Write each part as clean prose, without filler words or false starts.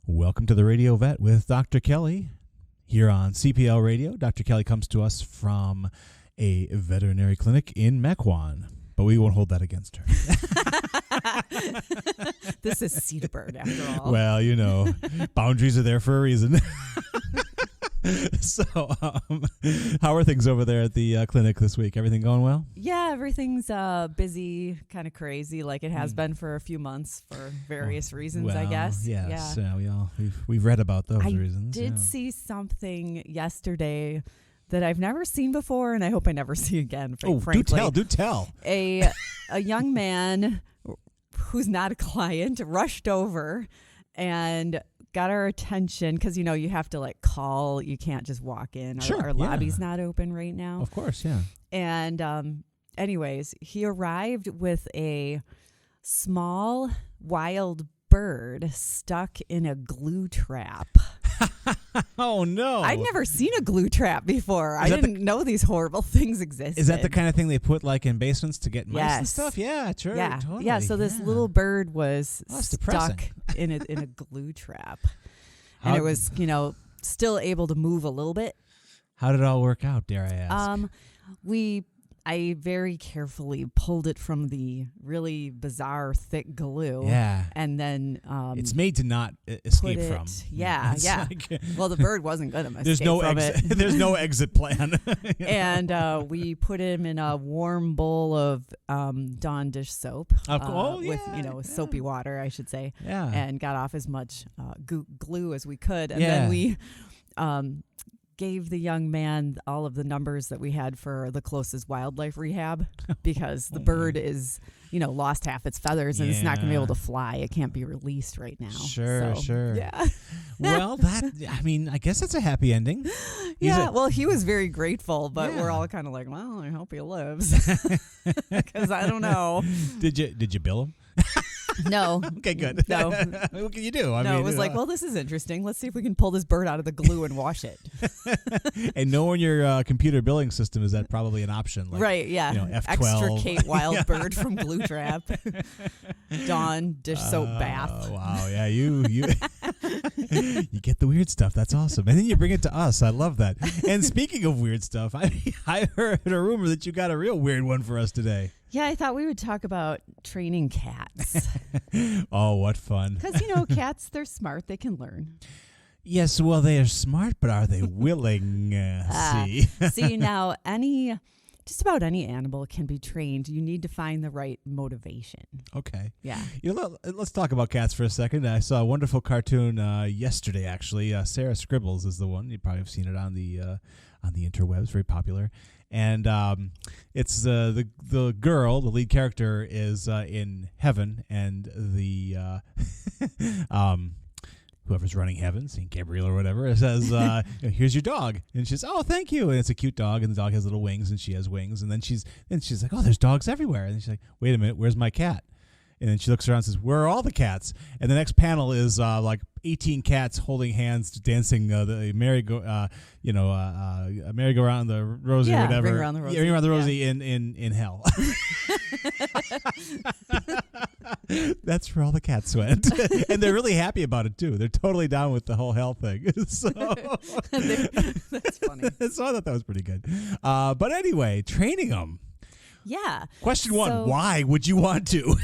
Welcome to the Radio Vet with Dr. Kelly here on CPL Radio. Dr. Kelly comes to us from a veterinary clinic in Mequon, but we won't hold that against her. This is Cedarburg, after all. Well, you know, boundaries are there for a reason. So, how are things over there at the clinic this week? Everything going well? Yeah, everything's busy, kind of crazy, like it has been for a few months for various reasons, I guess. Yes, we've read about those reasons. I did see something yesterday that I've never seen before, and I hope I never see again. Frankly. Do tell. A young man who's not a client rushed over and got our attention because, you know, you have to like call. You can't just walk in. Our lobby's not open right now. Of course, yeah. And anyways, he arrived with a small wild bird stuck in a glue trap. Oh, no. I'd never seen a glue trap before. I didn't know these horrible things existed. Is that the kind of thing they put like in basements to get mice and stuff? Yeah, true. Yeah, totally. yeah. So this little bird was stuck depressing. in a glue trap, and it was, you know, still able to move a little bit. How did it all work out? Dare I ask? I very carefully pulled it from the really bizarre thick glue. Yeah. And then it's made to not escape from. Yeah, yeah. Like, well, the bird wasn't going to escape from it. There's no exit plan. And we put him in a warm bowl of Dawn dish soap with, soapy water, I should say. Yeah. And got off as much glue as we could. And then we gave the young man all of the numbers that we had for the closest wildlife rehab because the bird is, you know, lost half its feathers and it's not going to be able to fly. It can't be released right now. Sure. Yeah. Well, I guess that's a happy ending. Well, he was very grateful, but we're all kind of like, well, I hope he lives because I don't know. Did you bill him? No. Okay, good. No. What can you do? It was like, well, this is interesting. Let's see if we can pull this bird out of the glue and wash it. And knowing your computer billing system, is that probably an option? Like, right, yeah. You know, F12. Extricate wild bird from glue trap. Dawn dish soap bath. Wow, yeah, you you get the weird stuff. That's awesome. And then you bring it to us. I love that. And speaking of weird stuff, I heard a rumor that you got a real weird one for us today. Yeah, I thought we would talk about training cats. Oh, what fun. Because, you know, cats, they're smart. They can learn. Yes, well, they are smart, but are they willing? See, now, just about any animal can be trained. You need to find the right motivation. Okay. Yeah. You know, let's talk about cats for a second. I saw a wonderful cartoon yesterday, actually. Sarah Scribbles is the one. You probably have seen it on the interwebs. Very popular. And it's the girl, the lead character, is in heaven, and the whoever's running heaven, St. Gabriel or whatever, says, "Here's your dog," and she says, "Oh, thank you." And it's a cute dog, and the dog has little wings, and she has wings, and then she's like, "Oh, there's dogs everywhere," and she's like, "Wait a minute, where's my cat?" And then she looks around and says, "Where are all the cats?" And the next panel is like 18 cats holding hands, dancing the merry-go-round the rosy or whatever. Ring around the rosy. Yeah, ring around the rosy in hell. That's where all the cats went. And they're really happy about it, too. They're totally down with the whole hell thing. So that's funny. So I thought that was pretty good. But anyway, training them. Yeah. Question one, why would you want to?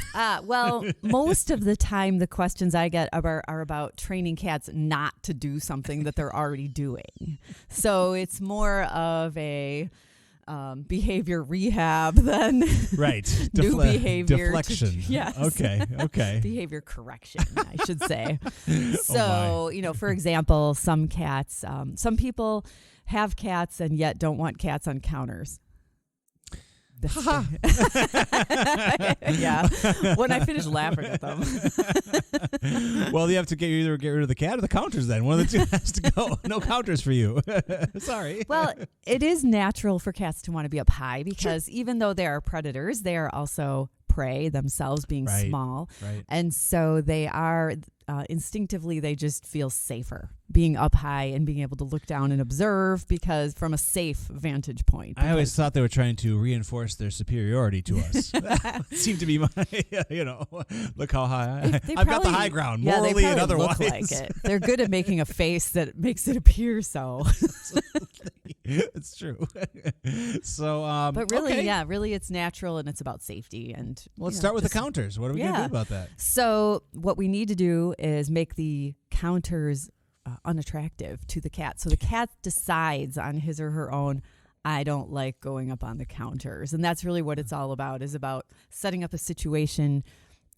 Well, most of the time the questions I get are about training cats not to do something that they're already doing. So it's more of a behavior rehab than new behavior. Deflection. Yes. Okay. Behavior correction, I should say. So, for example, some cats, some people have cats and yet don't want cats on counters. Yeah, when I finish laughing at them. Well, you have to either get rid of the cat or the counters then. One of the two has to go. No counters for you. Sorry. Well, it is natural for cats to want to be up high because even though they are predators, they are also prey themselves, being small. Right. And so they are instinctively, they just feel safer being up high and being able to look down and observe, because from a safe vantage point. I always thought they were trying to reinforce their superiority to us. That seemed to be my, look how high I've got the high ground, morally and otherwise. Look like it. They're good at making a face that makes it appear so. It's true. So, but really, okay. really, it's natural and it's about safety. And let's start with the counters. What are we going to do about that? So, what we need to do is make the counters unattractive to the cat. So the cat decides on his or her own, I don't like going up on the counters. And that's really what it's all about, is about setting up a situation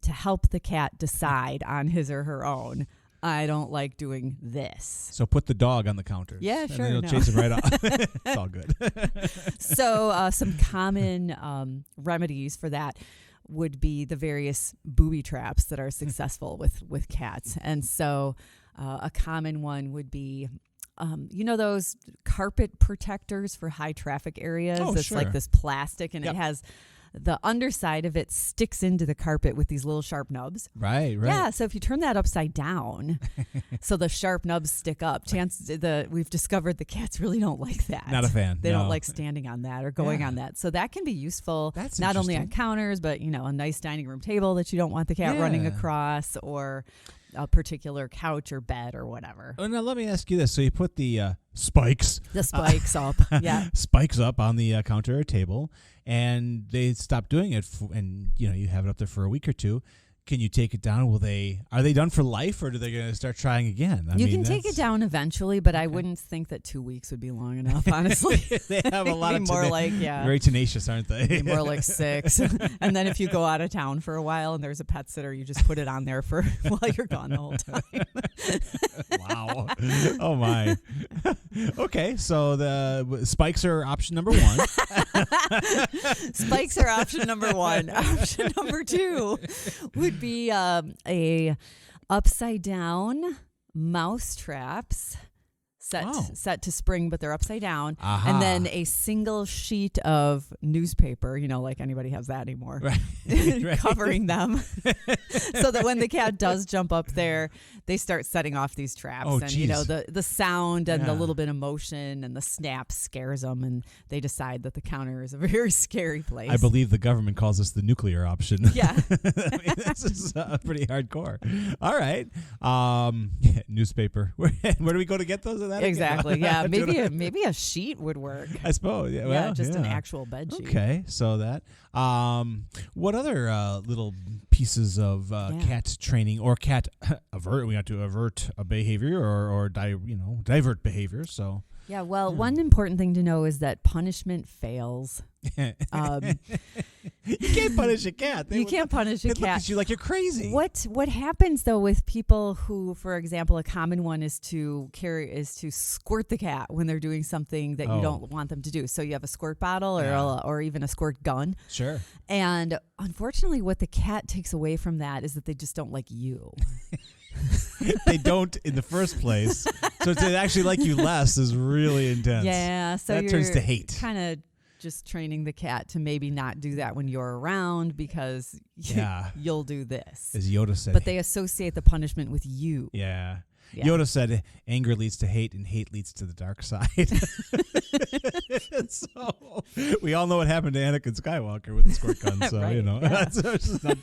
to help the cat decide on his or her own, I don't like doing this. So put the dog on the counters. Yeah, sure. And it'll chase him right off. It's all good. So some common remedies for that would be the various booby traps that are successful with cats. And so a common one would be, those carpet protectors for high traffic areas. Oh, it's sure. like this plastic, and Yep. it has the underside of it sticks into the carpet with these little sharp nubs. Right. Yeah, so if you turn that upside down, so the sharp nubs stick up, we've discovered the cats really don't like that. Not a fan. They no. don't like standing on that or going on that. So that can be useful. That's not only on interesting. counters, but a nice dining room table that you don't want the cat running Yeah. across, or a particular couch or bed or whatever. Oh, now let me ask you this. So you put the spikes. The spikes up. Yeah. Spikes up on the counter or table, and they stop doing it, and you have it up there for a week or two. Can you take it down? Are they done for life, or are they going to start trying again? You can take it down eventually, but I wouldn't think that 2 weeks would be long enough, honestly. They have a lot of more like, very tenacious, aren't they? Maybe more like 6. And then if you go out of town for a while and there's a pet sitter, you just put it on there for while you're gone the whole time. Wow. Oh my. Okay, so the spikes are option number 1. Spikes are option number 1. Option number 2 would be a upside down mouse traps set to spring, but they're upside down. Aha. And then a single sheet of newspaper, like anybody has that anymore, Right. covering them so that when the cat does jump up there, they start setting off these traps. Oh, and, geez. the sound and the Yeah. little bit of motion and the snap scares them, and they decide that the counter is a very scary place. I believe the government calls this the nuclear option. Yeah. This is pretty hardcore. All right. Newspaper. Where do we go to get those? Of that Exactly. Yeah. Again? Maybe a sheet would work. I suppose. Yeah. Well, just an yeah. actual bed sheet. Okay. So that. What other little pieces of cat training or cat avert? We have to avert a behavior or divert behavior. So. Yeah, well, one important thing to know is that punishment fails. You can't punish a cat. You can't punish a They look cat. at you like you're crazy. What happens though with people who, for example, a common one is to squirt the cat when they're doing something that you don't want them to do. So you have a squirt bottle or even a squirt gun. Sure. And unfortunately, what the cat takes away from that is that they just don't like you. They don't in the first place. So to actually like you less is really intense. Yeah, so that turns to hate. Kind of just training the cat to maybe not do that when you're around, because you'll do this. As Yoda said. But they associate the punishment with you. Yeah. Yeah. Yoda said anger leads to hate and hate leads to the dark side. So we all know what happened to Anakin Skywalker with the squirt gun. So, Right, yeah.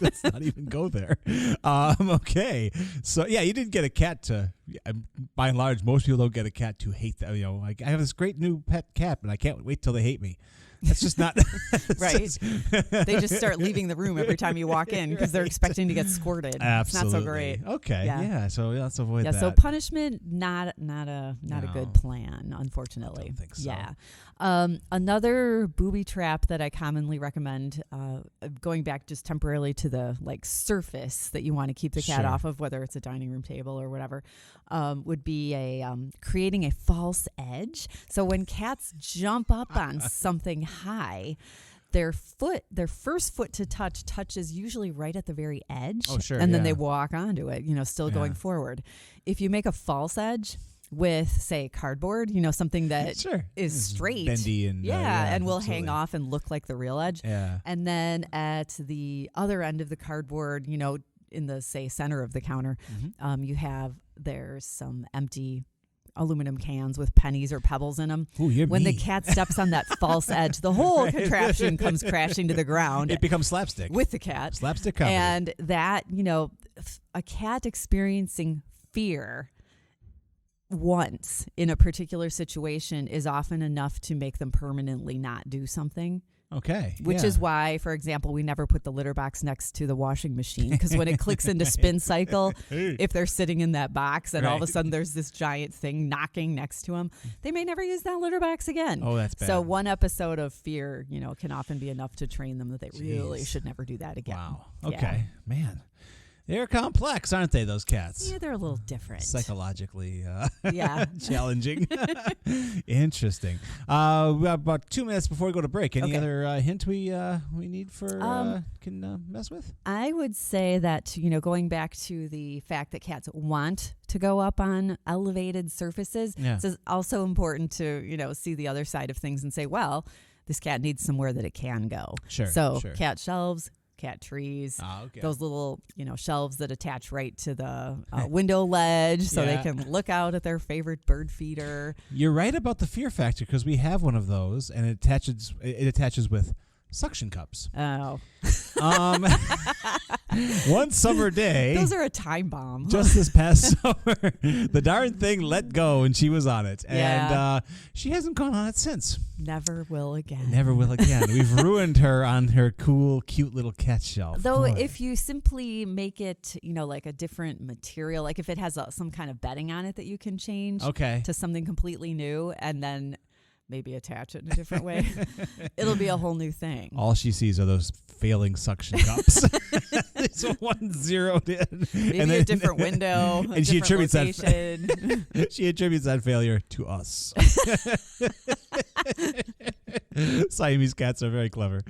let's not even go there. Okay. So, yeah, you didn't get a cat to, by and large, most people don't get a cat to hate that. Like, I have this great new pet cat, but I can't wait till they hate me. That's just not right. They just start leaving the room every time you walk in because they're expecting to get squirted. Absolutely. It's not so great. Okay. Yeah. So let's avoid that. So punishment not a good plan, unfortunately. I don't think so. Yeah. Another booby trap that I commonly recommend, going back just temporarily to the surface that you want to keep the cat Sure. off of, whether it's a dining room table or whatever, would be creating a false edge. So when cats jump up on something high, their first foot to touch touches usually right at the very edge. Oh, sure. And then yeah. they walk onto it, still going forward. If you make a false edge, with, say, cardboard, something that Sure. is It's straight. bendy and and will absolutely. hang off and look like the real edge. Yeah. And then at the other end of the cardboard, in the, say, center of the counter, there's some empty aluminum cans with pennies or pebbles in them. Ooh, you're When me. the cat steps on that false edge, the whole contraption comes crashing to the ground It becomes slapstick. with the cat. Slapstick comedy. And that, a cat experiencing fear once in a particular situation is often enough to make them permanently not do something. Okay. Which is why, for example, we never put the litter box next to the washing machine, because when it clicks into spin cycle, if they're sitting in that box and all of a Right. sudden there's this giant thing knocking next to them, they may never use that litter box again. Oh, that's bad. So one episode of fear, can often be enough to train them that they really Jeez. should never do that again. Wow. Yeah. Okay. Man. They're complex, aren't they, those cats? Yeah, they're a little different. Psychologically Yeah. challenging. Interesting. We have about 2 minutes before we go to break. Any Okay. other hint we need for can mess with? I would say that, going back to the fact that cats want to go up on elevated surfaces, Yeah. it's also important to, see the other side of things and say, well, this cat needs somewhere that it can go. Sure. So sure. cat shelves, cat trees, Okay. those little, shelves that attach right to the window ledge so Yeah. they can look out at their favorite bird feeder. You're right about the fear factor because we have one of those, and it attaches with suction cups. Oh, One summer day, those are a time bomb. just this past summer, the darn thing let go, and she was on it, and Yeah. she hasn't gone on it since. Never will again. Never will again. We've ruined her on her cool, cute little cat shelf. Though Boy. if you simply make it, like a different material, like if it has some kind of bedding on it that you can change Okay. to something completely new and then maybe attach it in a different way, it'll be a whole new thing. All she sees are those failing suction cups. It's 1 zeroed in. Maybe and a then- different window, and she attributes that- location. She attributes that failure to us. Siamese cats are very clever.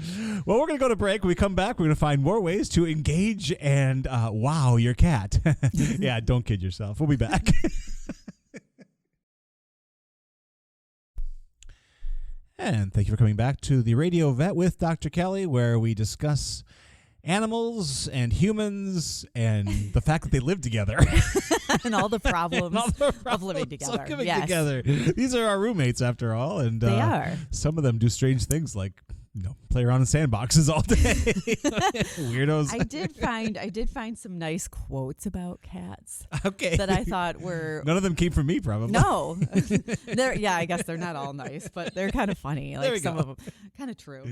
Well, we're going to go to break. When we come back, we're going to find more ways to engage and wow your cat. Yeah, don't kid yourself. We'll be back. And thank you for coming back to the Radio Vet with Dr. Kelly, where we discuss animals and humans and the fact that they live together. And all the problems, All the of living problems together. of living Yes. together. These are our roommates, after all, and They are. some of them do strange things like play around in sandboxes all day. Weirdos. I did find some nice quotes about cats Okay. that I thought were None of them came from me, probably. no. I guess they're not all nice, but they're kind of funny. There Like we some go. of them, kind of true.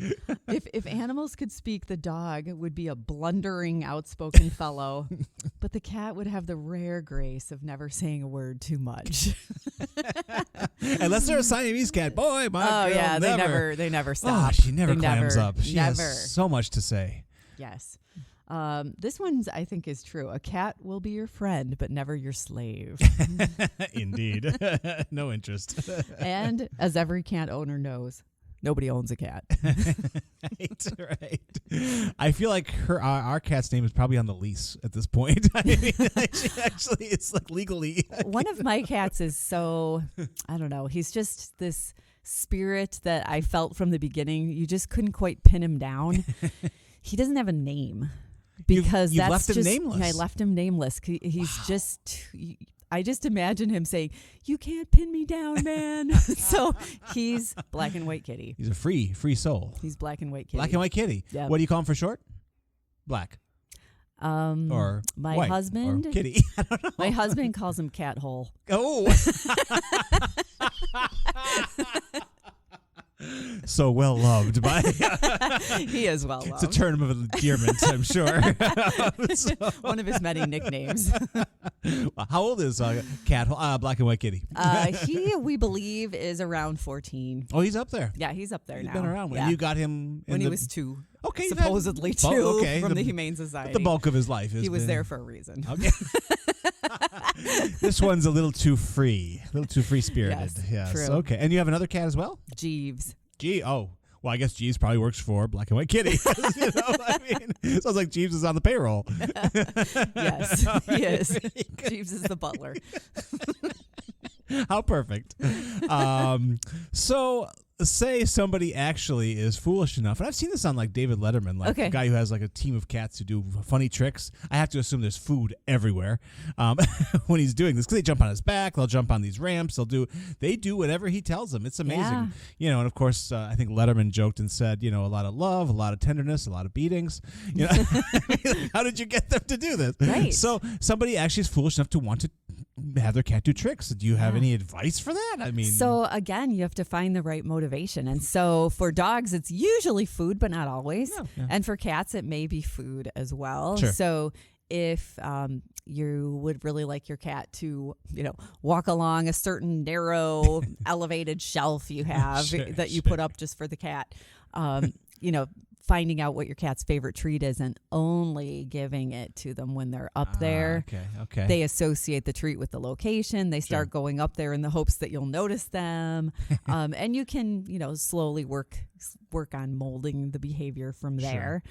If animals could speak, the dog would be a blundering, outspoken fellow, but the cat would have the rare grace of never saying a word too much. Unless they're a Siamese cat. Boy, my Oh girl yeah, never. they never Oh, stop. she never They clams never, up. She never. has so much to say. Yes. This one's, I think, is true. A cat will be your friend, but never your slave. Indeed. No interest. And as every cat owner knows, nobody owns a cat. Right. I feel like our cat's name is probably on the lease at this point. I mean, actually, it's like legally. One of my cats is so, I don't know, he's just this spirit that I felt from the beginning. You just couldn't quite pin him down. He doesn't have a name because You've that's left him just, nameless. I left him nameless. He's just, I just imagine him saying, "You can't pin me down, man." So he's Black and White Kitty. He's a free soul. He's Black and White Kitty. Black and White Kitty. Yep. What do you call him for short? Black. Or my white, husband, or Kitty. I don't know. my husband calls him Cat Hole. Oh. So well loved by. He is well It's a loved. term of endearment, I'm sure. So, One of his many nicknames. how old is Cat Black and White Kitty? He, we believe, is around 14. Oh, he's up there. Yeah, he's up there He's now. been around when Yeah. you got him in When he the- was 2. Okay, you've had Supposedly bulk- 2 okay, from the- the Humane Society. the bulk of his life. He was there for a reason. Okay. This one's a little too free, spirited. Yes, true. Okay. And you have another cat as well? Jeeves. Oh. Well, I guess Jeeves probably works for Black and White Kitty. You know, I mean, sounds like Jeeves is on the payroll. Yes, he is. Very good. Jeeves is the butler. How perfect. So say somebody actually is foolish enough, and I've seen this on like David Letterman, like a guy who has like a team of cats who do funny tricks. I have to assume there's food everywhere when he's doing this, because they jump on his back, they'll jump on these ramps, they do whatever he tells them. It's amazing. And of course, I think Letterman joked and said, a lot of love, a lot of tenderness, a lot of beatings. How did you get them to do this? Right. So somebody actually is foolish enough to want to have their cat do tricks. Do you have any advice for that? I mean, so again, you have to find the right motivation. And so for dogs, it's usually food, but not always. Yeah. And for cats, it may be food as well. Sure. So if you would really like your cat to, walk along a certain narrow elevated shelf you have that you put up just for the cat, finding out what your cat's favorite treat is and only giving it to them when they're up there. Okay. They associate the treat with the location. They start going up there in the hopes that you'll notice them. And you can, slowly work on molding the behavior from there.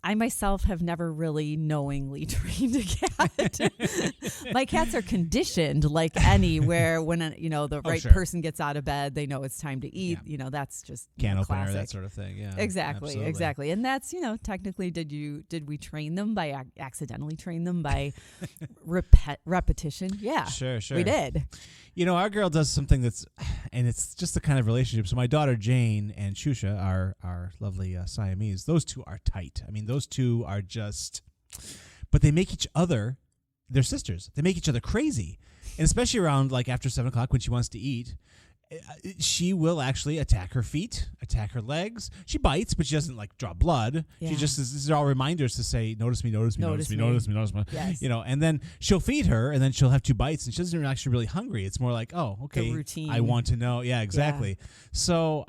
I myself have never really knowingly trained a cat. My cats are conditioned like any, where when the right person gets out of bed, they know it's time to eat. That's just can opener, classic. that sort of thing. Yeah, Exactly. And that's technically, did we train them by accidentally train them by repetition? Yeah, sure. We did. Our girl does something and it's just the kind of relationship. So my daughter Jane and Shusha, our lovely Siamese, those two are tight. I mean, those two are but they make each other, they're sisters. They make each other crazy. And especially around like after 7 o'clock when she wants to eat, she will actually attack her feet, attack her legs. She bites, but she doesn't like draw blood. Yeah. She just these are all reminders to say, notice me. Yes. And then she'll feed her, and then she'll have 2 bites, and she doesn't actually really hungry. It's more like, oh, okay, the routine. I want to know. Yeah, exactly. Yeah. So,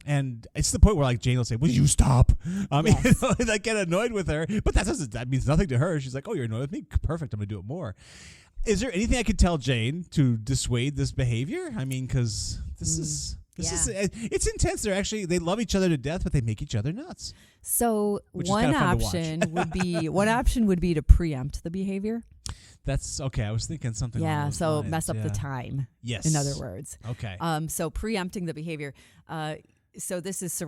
and it's the point where like Jane will say, "Will you stop?" Yes. Like get annoyed with her, but that means nothing to her. She's like, "Oh, you're annoyed with me? Perfect. I'm gonna do it more." Is there anything I could tell Jane to dissuade this behavior? I mean, because this is it's intense. They love each other to death, but they make each other nuts. So one option would be to preempt the behavior. That's okay. I was thinking something. Yeah. So lines. Mess up the time. Yes. In other words. Okay. So preempting the behavior. So this is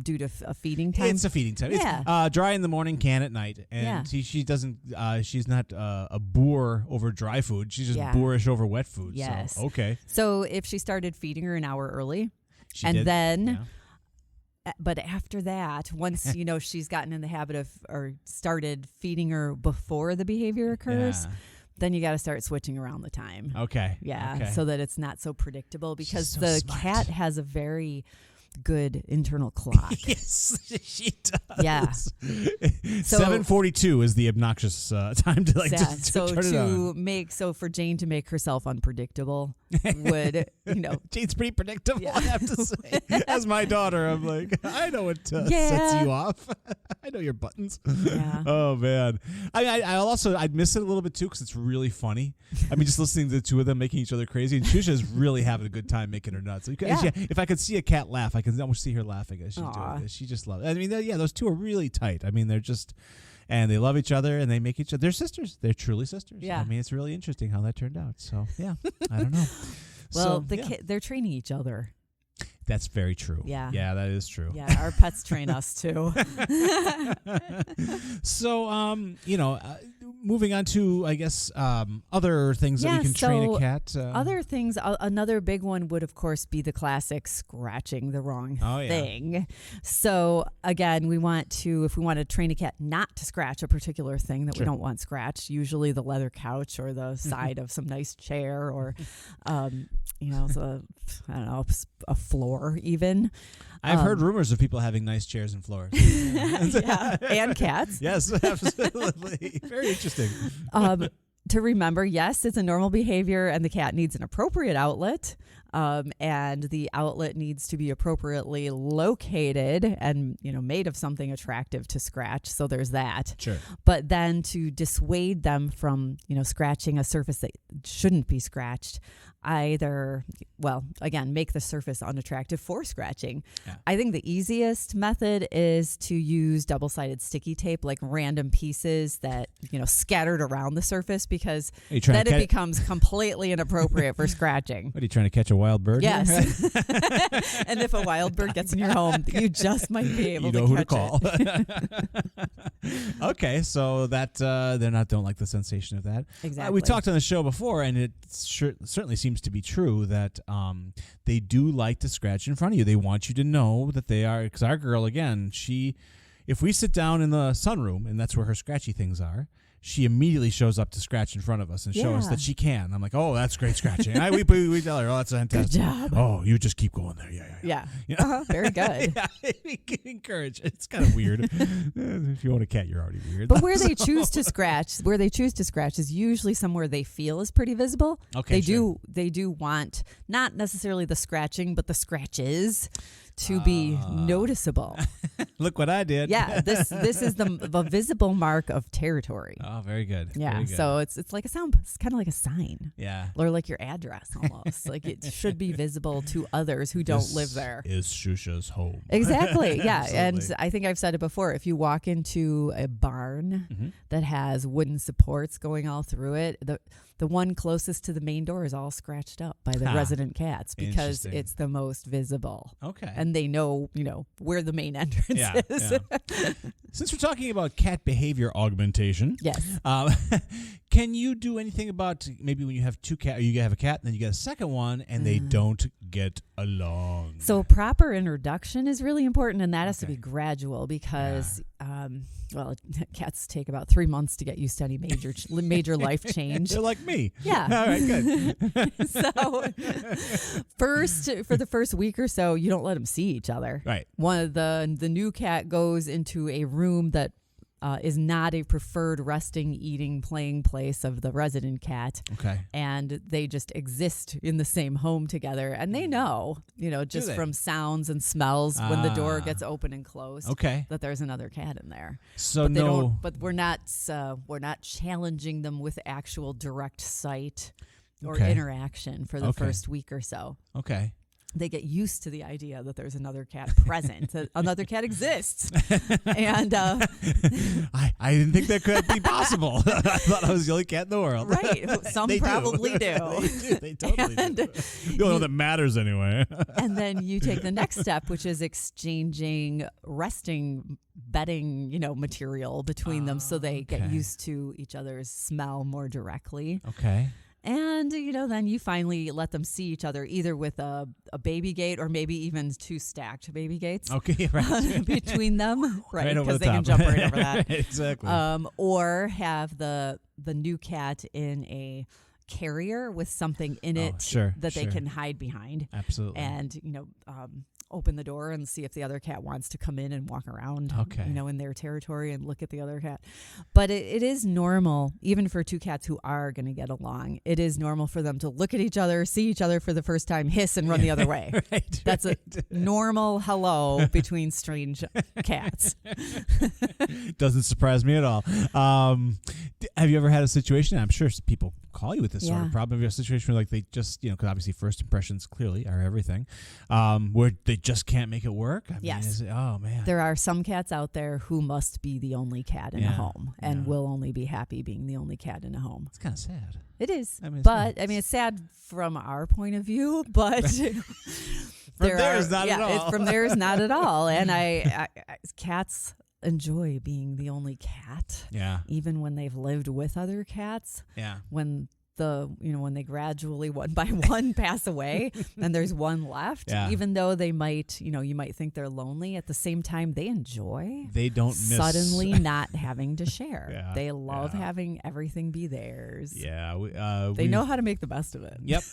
due to a feeding time. It's a feeding time. Yeah. It's dry in the morning, can at night, and she doesn't. She's not a boor over dry food. She's just boorish over wet food. Yes. So, okay. So if she started feeding her an hour early, but after that, once she's gotten in the habit of or started feeding her before the behavior occurs. Yeah. Then you got to start switching around the time. Okay. Yeah. Okay. So that it's not so predictable, because so the smart. cat has a very good internal clock. Yes, she does. Yeah. 7:42 is the obnoxious time to to turn it on. So for Jane to make herself unpredictable would, Jane's pretty predictable, Yeah. I have to say. As my daughter, I'm like, I know what sets you off. I know your buttons. Yeah. Oh, man. I'd miss it a little bit, too, because it's really funny. I mean, just listening to the two of them making each other crazy. And Shusha's really having a good time making her nuts. If I could see a cat laugh, I can almost see her laughing as she's doing this. She just loves it. I mean, those two are really tight. I mean, they're just... And they love each other, and they make each other. They're sisters. They're truly sisters. Yeah. I mean, it's really interesting how that turned out. So, yeah, I don't know. Well, they're training each other. That's very true. Yeah. Yeah, that is true. Yeah, our pets train us too. So, moving on to, I guess, other things that we can train a cat. Other things, another big one would, of course, be the classic scratching the wrong thing. So, again, if we want to train a cat not to scratch a particular thing that we don't want scratched, usually the leather couch or the side of some nice chair or, a floor even. I've heard rumors of people having nice chairs and floors. Yeah, and cats. Yes, absolutely. Very interesting. To remember, yes, it's a normal behavior, and the cat needs an appropriate outlet, and the outlet needs to be appropriately located and made of something attractive to scratch. So there's that. Sure. But then to dissuade them from scratching a surface that shouldn't be scratched, either, well, again, make the surface unattractive for scratching. Yeah. I think the easiest method is to use double-sided sticky tape, like random pieces that, scattered around the surface, because then it becomes completely inappropriate for scratching. What, are you trying to catch a wild bird? Yes. And if a wild bird gets in your home, you just might be able to catch who to call. Okay, so that don't like the sensation of that. Exactly. We talked on the show before, and it certainly seems to be true that they do like to scratch in front of you. They want you to know that they are, because our girl, again, if we sit down in the sunroom and that's where her scratchy things are, she immediately shows up to scratch in front of us and show us that she can. I'm like, oh, that's great scratching. we tell her, oh, that's fantastic. Good job. Oh, you just keep going there. Yeah. Very good. We can encourage. It's kind of weird. If you own a cat, you're already weird. But where they choose to scratch is usually somewhere they feel is pretty visible. Okay, They do want not necessarily the scratching, but the scratches to be noticeable. Look what I did. Yeah, this is the visible mark of territory. Oh, very good. Yeah, very good. So it's like it's kind of like a sign. Yeah. Or like your address almost. Like it should be visible to others who don't live there. Is Shusha's home. Exactly. Yeah. And Absolutely. I think I've said it before. If you walk into a barn that has wooden supports going all through it, the one closest to the main door is all scratched up by the resident cats because it's the most visible. Okay. And they know, where the main entrance is. Yeah. Since we're talking about cat behavior augmentation, Yes. Can you do anything about maybe when you have two cats, you have a cat and then you get a second one and they don't get along? So proper introduction is really important, and that has to be gradual because, cats take about 3 months to get used to any major life change. They're like me. Yeah. All right, good. So for the first week or so, you don't let them see each other. Right. One of the new cat goes into a room that is not a preferred resting, eating, playing place of the resident cat. Okay. And they just exist in the same home together. And they know, just from sounds and smells when the door gets open and closed. Okay. That there's another cat in there. So But we're not challenging them with actual direct sight or interaction for the first week or so. Okay. They get used to the idea that there's another cat present, that another cat exists. And I didn't think that could be possible. I thought I was the only cat in the world. Right. Some probably do. They totally do. The only one that matters anyway. And then you take the next step, which is exchanging resting bedding, material between them so they get used to each other's smell more directly. Okay. And, then you finally let them see each other either with a baby gate or maybe even 2 stacked baby gates. Okay, right. Between them, right? Because they can jump right over that. Exactly. Or have the new cat in a carrier with something in it that they can hide behind. Absolutely. And, open the door and see if the other cat wants to come in and walk around, in their territory and look at the other cat. But it is normal, even for 2 cats who are going to get along, it is normal for them to look at each other, see each other for the first time, hiss and run the other way. That's a normal hello between strange cats. Doesn't surprise me at all. Have you ever had a situation, I'm sure people call you with this sort of problem, have you had a situation where they just, because obviously first impressions clearly are everything, where they just can't make it work? Yes. Oh, man. There are some cats out there who must be the only cat in a home and will only be happy being the only cat in a home. It's kind of sad. It is. It's sad from our point of view, but from theirs, not at all. From theirs, not at all. And cats enjoy being the only cat. Yeah. Even when they've lived with other cats. Yeah. When when they gradually one by one pass away and there's one left, even though they might, you might think they're lonely, at the same time they enjoy. They don't miss suddenly not having to share. They love having everything be theirs. Yeah. They know how to make the best of it. Yep.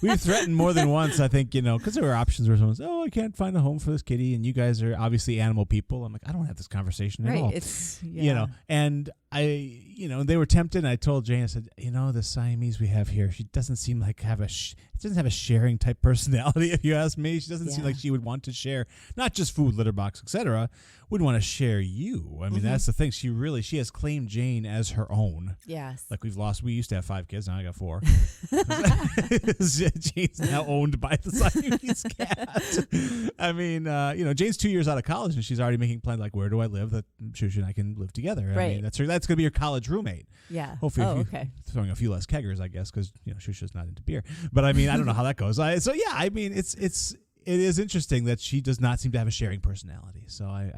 We've threatened more than once, I think, because there were options where someone says, oh, I can't find a home for this kitty, and you guys are obviously animal people. I'm like, I don't have this conversation at all. It's, and they were tempted. And I told Jane, I said, the Siamese we have here, she doesn't seem like doesn't have a sharing type personality. If you ask me, she doesn't seem like she would want to share, not just food, litter box, etc. Would want to share you. I mean, that's the thing. She has claimed Jane as her own. Yes. Like we used to have 5 kids. Now I got 4. Jane's now owned by the Siamese cat. I mean, Jane's 2 years out of college and she's already making plans like, where do I live that Shusha and I can live together. Right. I mean, that's going to be your college roommate. Yeah. Hopefully, okay. Throwing a few less keggers, I guess, because Shusha's not into beer. But I mean, I don't know how that goes. It is interesting that she does not seem to have a sharing personality. So I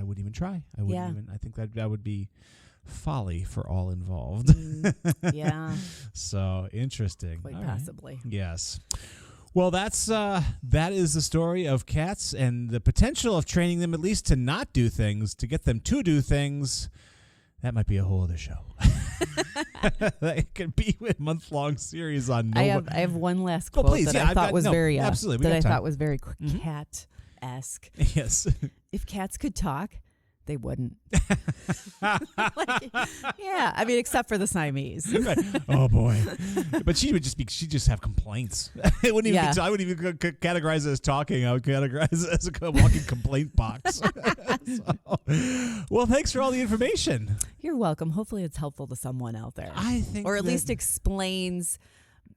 wouldn't even try. I wouldn't even. I think that would be folly for all involved. Yeah. So interesting. Quite all possibly. Right. Yes. Well, that is the story of cats and the potential of training them at least to not do things, to get them to do things. That might be a whole other show. That could be a month-long series on. I have one last quote that I thought was very cat-esque. Yes. If cats could talk, they wouldn't. I mean, except for the Siamese. Right. Oh boy, but she'd just have complaints. It wouldn't even. I wouldn't even categorize it as talking. I would categorize it as a walking complaint box. Well, thanks for all the information. You're welcome. Hopefully, it's helpful to someone out there. I think, or at least explains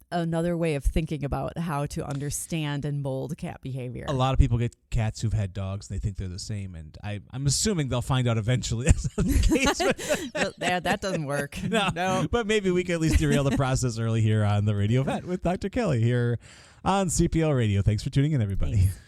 another way of thinking about how to understand and mold cat behavior. A lot of people get cats who've had dogs and they think they're the same, and I'm assuming they'll find out eventually that's not the case. That doesn't work. No. But maybe we can at least derail the process early here on the Radio Vet with Dr. Kelly here on CPL Radio. Thanks for tuning in, everybody. Thanks.